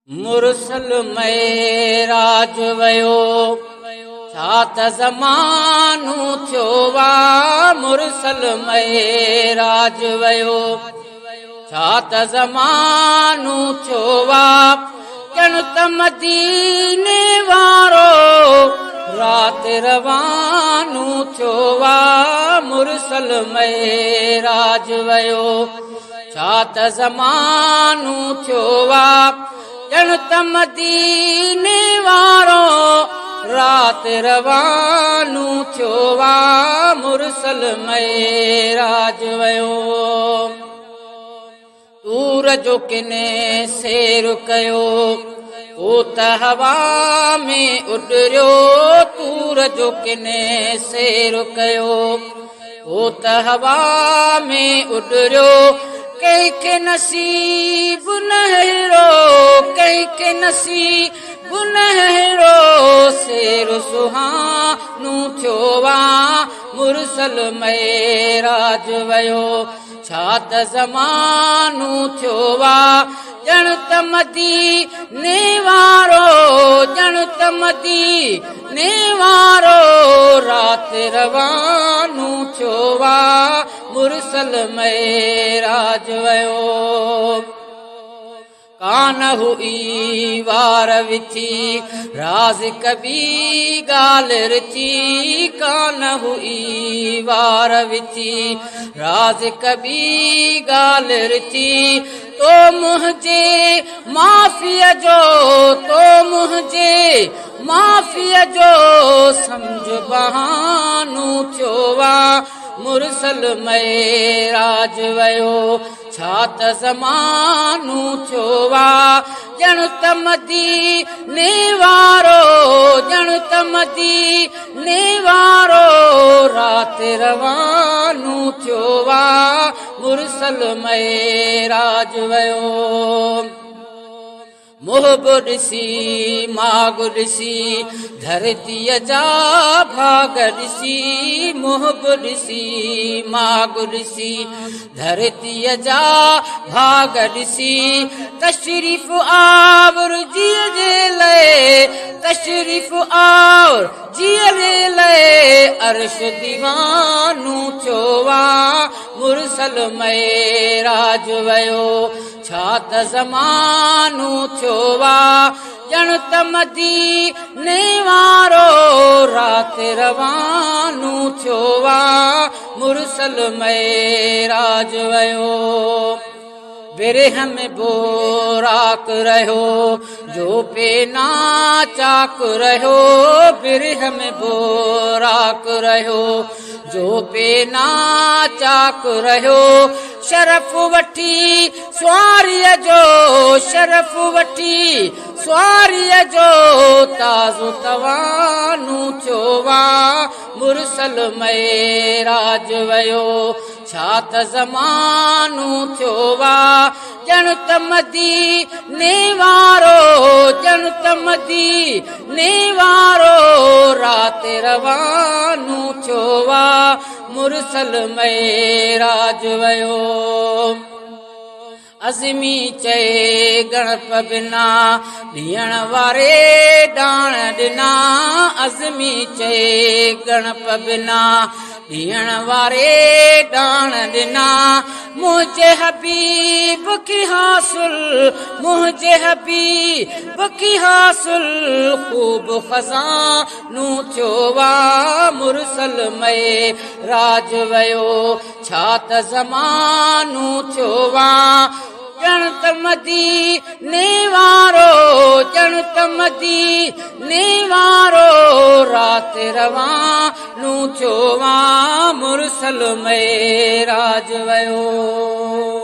मुरसल महराज वयो छा त ज़मानो थियो वा। मुरसल महराज वयो छा त ज़मानो थियो वा। ॼण त मदीने वारो रात रवानो थियो वा। मुरसल महराज वयो छा त ज़मानो थियो वा। ॼण त मदीने वारो रात रवानो थियो वा। मुरसल महराज वयो तूर जो किने सेर कयो ओ त हवा में उॾरियो। तूर जो किने सेर कयो ओ त हवा में उॾरियो। कंहिंखे नसीब न अहिड़ो कंहिंखे नसीब न अहिड़ो सेर सुहानो थियो वा। मुरसल महराज वयो छा त ज़मानो थियो वा। ॼण त मदीने वारो ॼण त मदीने वारो रात रवानो थियो वा। मुरसल महराज वयो कान हुई वार विथी राज कबी ॻाल्हि रची। कान हुई वार विथी राज कबी ॻाल्हि रची। तो मुंहिंजे माफ़ीअ जो तो मुंहिंजे माफ़ीअ जो सम्झ बहानो थियो वा। मुरसल महराज वयो छा त ज़मानो थियो वा। ॼण त मदीने वारो ॼण त मदीने वारो रात रवानो थियो वा। मुरसल महराज वयो मोहब ॾिसी माग ॾिसी धरतीअ जा भाग ॾिसी। मोहब ॾिसी माग ॾिसी धरतीअ जा भाग ॾिसी। तशरीफ़ आवर जीअ जे लाइ तशरीफ़ आवर जीअ जे लाइ अर्श दीवानो थियो वा। मुरसल महराज वयो छा त ज़मानो थियो वा। ॼण त मदीने वारो रात रवानो थियो वा। मुरसल महराज वयो बिरह में बोराक रहियो जो पे नाचाक रहियो। बिरह में बोराक रहियो जो पे नाचाक रहियो। शरफ़ वठी सुवारीअ जो शरफ़ वठी सुवारीअ जो ताज़ो तवानो थियो वा। मुरसल महराज वयो छा त ज़मानो थियो वा। ॼण त मदीने वारो ॼण त मदीने वारो रात रवानो थियो वा। मुरसल महराज वयो अज़मी चए गणप बिना ॾियण वारे डाण ॾिना। अज़मी चए गणप बिना ॾियण वारे डाण ॾिना। मुंहिंजे हबीब की हासिल मुंहिंजे हबीब की हासिल ख़ूब ख़ज़ानो थियो वा। मुरसल महराज वयो छा त ज़मानो थियो वा। ॼण त मदीने वारो ॼण त मदीने वारो रात रवानो थियो वा। मुरसल महराज वयो।